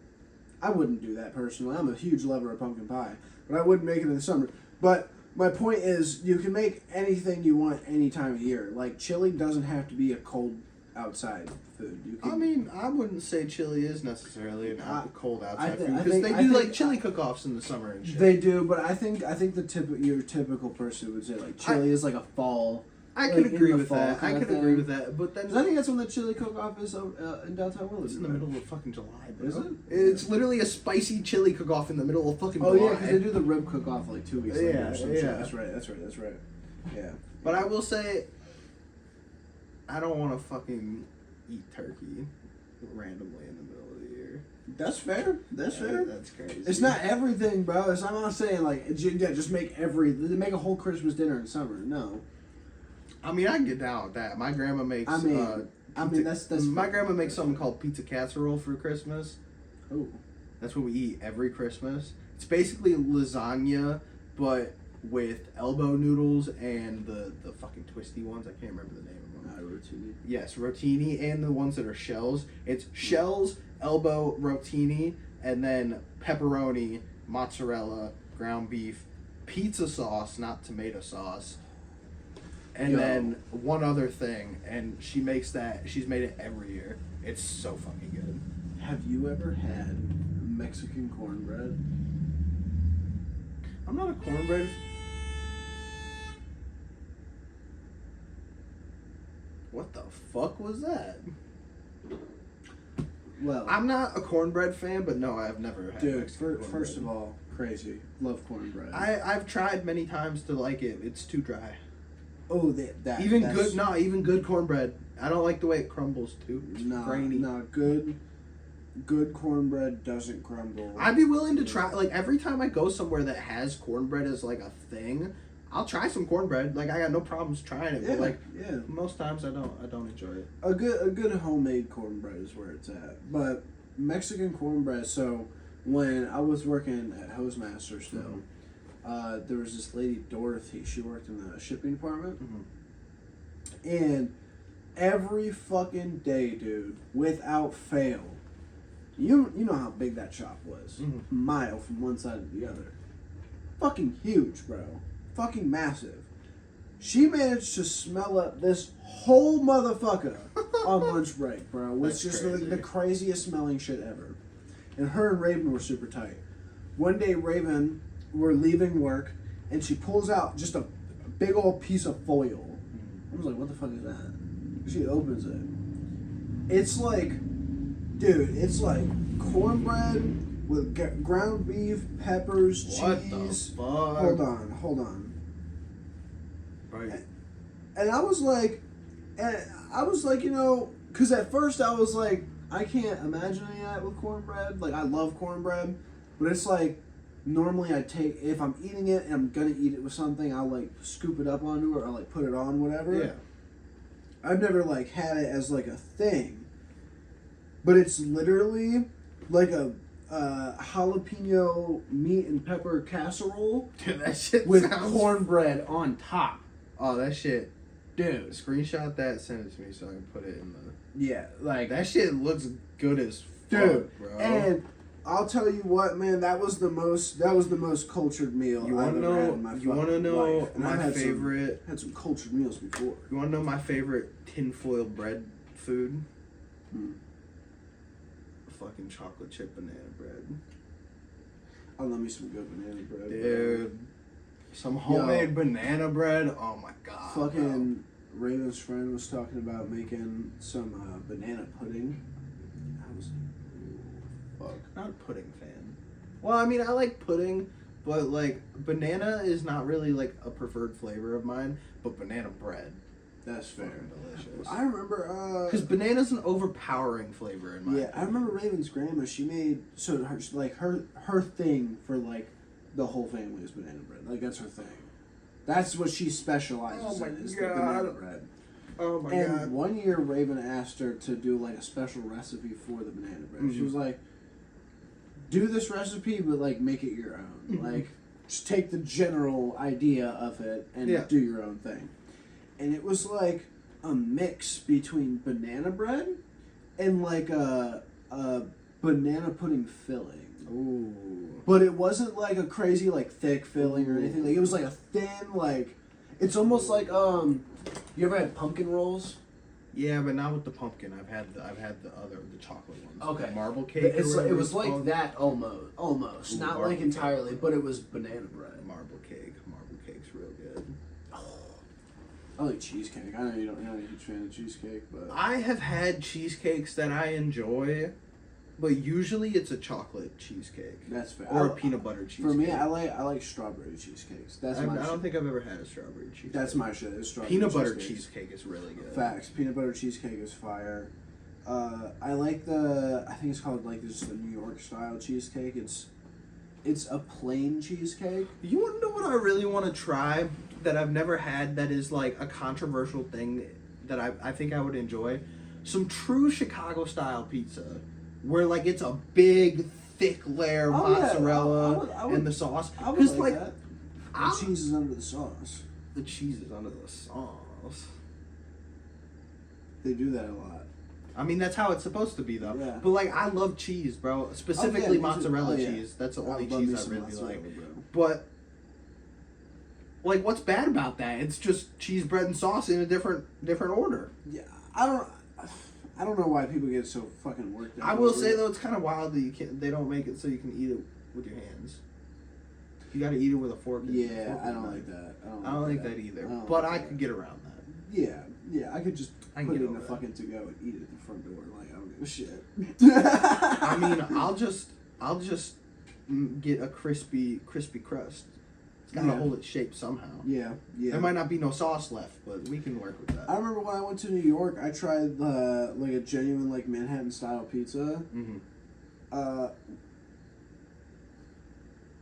I wouldn't do that personally. I'm a huge lover of pumpkin pie, but I wouldn't make it in the summer. But my point is, you can make anything you want any time of year. Like, chili doesn't have to be a cold outside food. You can, I mean, I wouldn't say chili is necessarily a cold outside food, I because they do think like chili cook-offs in the summer and shit. They do, but I think your typical person would say like chili is like a fall. I like, could agree in the with fall that. I kind of could agree thing. with that. But then 'Cause I think that's when the chili cook-off is in downtown Willits. it's in the middle of fucking July, bro. Is it? It's literally a spicy chili cook-off in the middle of fucking Oh July. yeah, because they do the rib cook-off like 2 weeks later. Yeah, Or some yeah. shit. That's right. Yeah. But I will say, I don't want to fucking eat turkey randomly in the middle of the year. That's fair. That's fair. That's crazy. It's not everything, bro. I'm not saying like just make a whole Christmas dinner in summer. No. I mean, I can get down with that. My grandma makes. That's my fair. grandma makes something called pizza casserole for Christmas. Oh. That's what we eat every Christmas. It's basically lasagna, but with elbow noodles and the fucking twisty ones. I can't remember the name of them. Rotini. Yes, rotini, and the ones that are shells. It's shells, elbow, rotini, and then pepperoni, mozzarella, ground beef, pizza sauce, not tomato sauce, and then one other thing. And she makes that. She's made it every year. It's so fucking good. Have you ever had Mexican cornbread? I'm not a cornbread. What the fuck was that? Well, I'm not a cornbread fan, but no, I've never had. dude, Mexican cornbread. first of all, crazy. Love cornbread. I've tried many times to like it. It's too dry. Oh, Even good cornbread. I don't like the way it crumbles too. It's grainy. Good cornbread doesn't crumble. I'd be willing to try. Like every time I go somewhere that has cornbread as like a thing, I'll try some cornbread. Like I got no problems trying it. But like most times I don't enjoy it. A good homemade cornbread is where it's at. But Mexican cornbread. So when I was working at Hostmaster still, there was this lady Dorothy. She worked in the shipping department, and every fucking day, dude, without fail. You know how big that shop was. A mile from one side to the other. Fucking huge, bro. Fucking massive. She managed to smell up this whole motherfucker on lunch break, bro. It's just the craziest smelling shit ever. And her and Raven were super tight. One day, Raven, we're leaving work, and she pulls out just a big old piece of foil. I was like, what the fuck is that? She opens it. It's like... Dude, it's like cornbread with ground beef, peppers, What cheese. the fuck? Hold on. Right. And I was like, you know, because at first I was like, I can't imagine any of that with cornbread. Like, I love cornbread, but it's like, normally I take, if I'm eating it and I'm gonna eat it with something, I'll like scoop it up onto it or like put it on whatever. Yeah. I've never like had it as like a thing, but it's literally like a jalapeno meat and pepper casserole Dude, that shit with sounds... cornbread on top. Oh, that shit. Dude. Screenshot that, send it to me so I can put it in the... Yeah, like... That shit looks good as fuck, dude, bro. And I'll tell you what, man, that was the most cultured meal You I've wanna ever had know? in my You want to know life. And my I've had favorite? Had some cultured meals before. You want to know my favorite tinfoil bread food? Fucking chocolate chip banana bread. I love me some good banana bread. Dude, some homemade banana bread. Oh my god. Fucking Raven's friend was talking about making some banana pudding. I was like, fuck. Not a pudding fan. Well, I mean, I like pudding, but like banana is not really like a preferred flavor of mine. But banana bread, that's fair. Delicious. I remember because banana's an overpowering flavor in my opinion. I remember Raven's grandma. She made her thing for like the whole family is banana bread. Like that's her thing. That's what she specializes in is the banana bread. Oh my god. And one year Raven asked her to do like a special recipe for the banana bread. She was like, do this recipe but like make it your own. Like just take the general idea of it and do your own thing. And it was like a mix between banana bread and like a banana pudding filling. Ooh. But it wasn't like a crazy like thick filling or anything. Like it was like a thin like it's almost like you ever had pumpkin rolls? Yeah, but not with the pumpkin. I've had the chocolate ones. Okay. The marble cake. It was like called. That almost. Ooh, Not like entirely, but it was banana bread. Marble cake. Marble cake's real good. I like cheesecake. I know you're not a huge fan of cheesecake, but I have had cheesecakes that I enjoy, but usually it's a chocolate cheesecake. That's fair. Or a peanut butter cheesecake. For me, I like strawberry cheesecakes. That's my shit. I don't think I've ever had a strawberry cheesecake. That's my shit. It's strawberry peanut butter cheesecake is really good. Facts. Peanut butter cheesecake is fire. I like I think it's called like just the New York style cheesecake. It's a plain cheesecake. You want to know what I really want to try that I've never had that is like a controversial thing that I think I would enjoy? Some true Chicago style pizza where like it's a big thick layer of mozzarella and the sauce. I would like that. The cheese is under the sauce. The cheese is under the sauce. They do that a lot. I mean, that's how it's supposed to be, though. Yeah. But, like, I love cheese, bro. Specifically mozzarella cheese. That's the only cheese I really like. Bro. But, like, what's bad about that? It's just cheese, bread, and sauce in a different order. Yeah, I don't know why people get so fucking worked up. I will say, though, it's kind of wild that they don't make it so you can eat it with your hands. You got to eat it with a fork. Yeah, I don't like that. I don't like that either. But I could get around that. Yeah, I could just put it in a fucking to-go and eat it at the front door. Like, I don't give a shit. I mean, I'll just get a crispy crust. It's gotta hold its shape somehow. Yeah. There might not be no sauce left, but we can work with that. I remember when I went to New York, I tried like a genuine like Manhattan style pizza. Mm-hmm.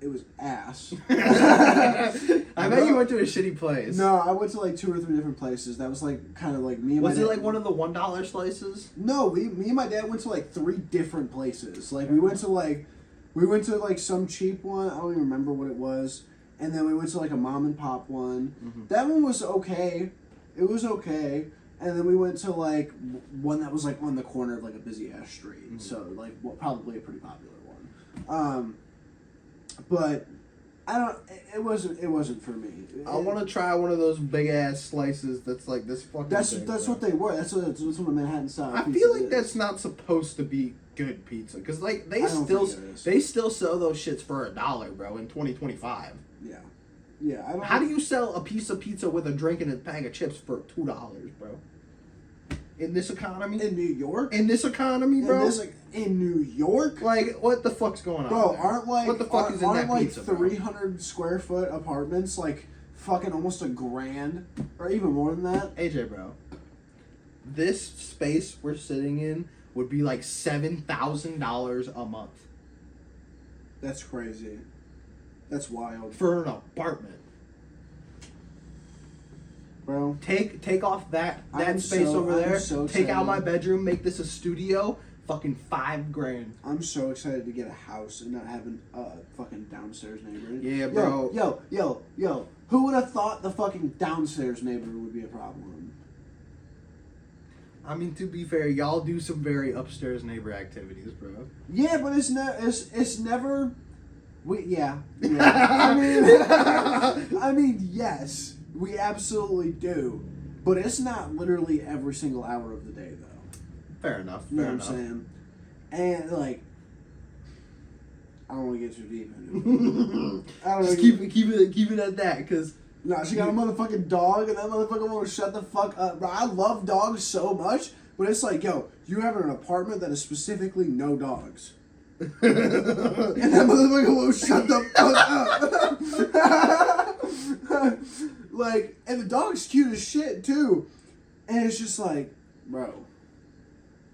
It was ass. I bet you went to a shitty place. No, I went to like 2 or 3 different places. That was like kind of like me and my dad. Was it like one of the $1 slices? No, me and my dad went to like 3 different places. Like we went to like some cheap one. I don't even remember what it was. And then we went to like a mom and pop one. Mm-hmm. That one was okay. It was okay. And then we went to like one that was like on the corner of like a busy ass street. Mm-hmm. So like probably a pretty popular one. But I don't. It wasn't for me. I want to try one of those big ass slices. That's like this fucking. That's what they were. That's what a Manhattan style. I feel like that's not supposed to be good pizza because like they still sell those shits for $1, bro, in 2025. Yeah. How do you sell a piece of pizza with a drink and a bag of chips for $2, bro? In this economy? In New York? In this economy, bro? in New York? Like, what the fuck's going on? Bro, there? aren't like what the fuck is in that like pizza, bro? 300 square foot apartments like fucking almost $1,000 or even more than that? AJ, bro, this space we're sitting in would be like $7,000 a month That's crazy. That's wild, for an apartment. bro. Take off that I'm space so- over I'm there. so Take out excited. my bedroom. Make this a studio. Fucking $5,000. I'm so excited to get a house and not having a fucking downstairs neighbor. Yeah, bro. Yo. Who would have thought the fucking downstairs neighbor would be a problem? I mean, to be fair, y'all do some very upstairs neighbor activities, bro. Yeah, but it's never. I mean, yes, we absolutely do, but it's not literally every single hour of the day, though. Fair enough. You know Fair what enough. I'm saying? And like, I don't want to get too deep into it. I don't Just know. keep it at that, cause No, she got a motherfucking dog, and that motherfucker won't shut the fuck up. Bro, I love dogs so much, but it's like, yo, you have an apartment that is specifically no dogs. And that motherfucker won't shut the fuck up. Like, and the dog's cute as shit, too. And it's just like, bro.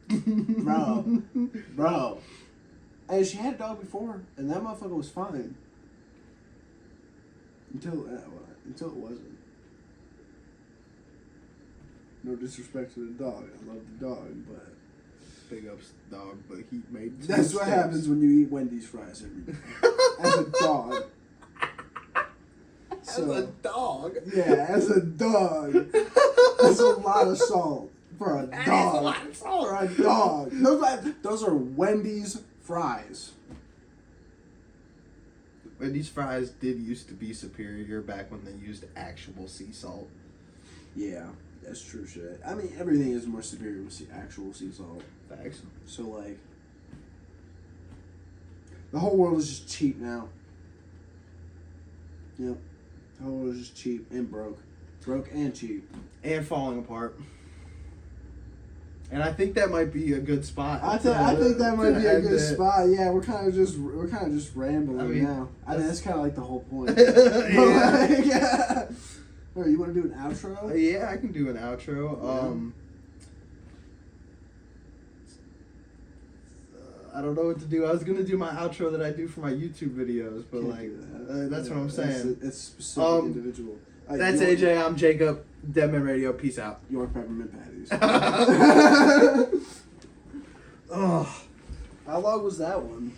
And she had a dog before, and that motherfucker was fine. Until it wasn't. No disrespect to the dog. I love the dog, but big ups, dog. But he made. some that's what mistakes. happens when you eat Wendy's fries every day. As a dog. As a dog. Yeah, as a dog. That's a lot of salt for a That is dog. a lot of salt. For a dog. Those are Wendy's fries. Wendy's fries did used to be superior back when they used actual sea salt. Yeah, that's true shit. I mean, everything is more superior with actual sea salt. Facts. So, like, the whole world is just cheap now. Yep. The whole world is just cheap and broke. Broke and cheap. And falling apart. And I think that might be a good spot. I think that might be a end good it. spot. Yeah, we're kind of just rambling I mean, now. I mean, that's kind of like the whole point. Yeah. Yeah. All right, you want to do an outro? Yeah, I can do an outro. Yeah. I don't know what to do. I was gonna do my outro that I do for my YouTube videos, but Can't like do that. that's what I'm saying. It's specific individual. That's York, AJ. I'm Jacob. DeadMen Radio. Peace out. York peppermint patties. Oh, How long was that one?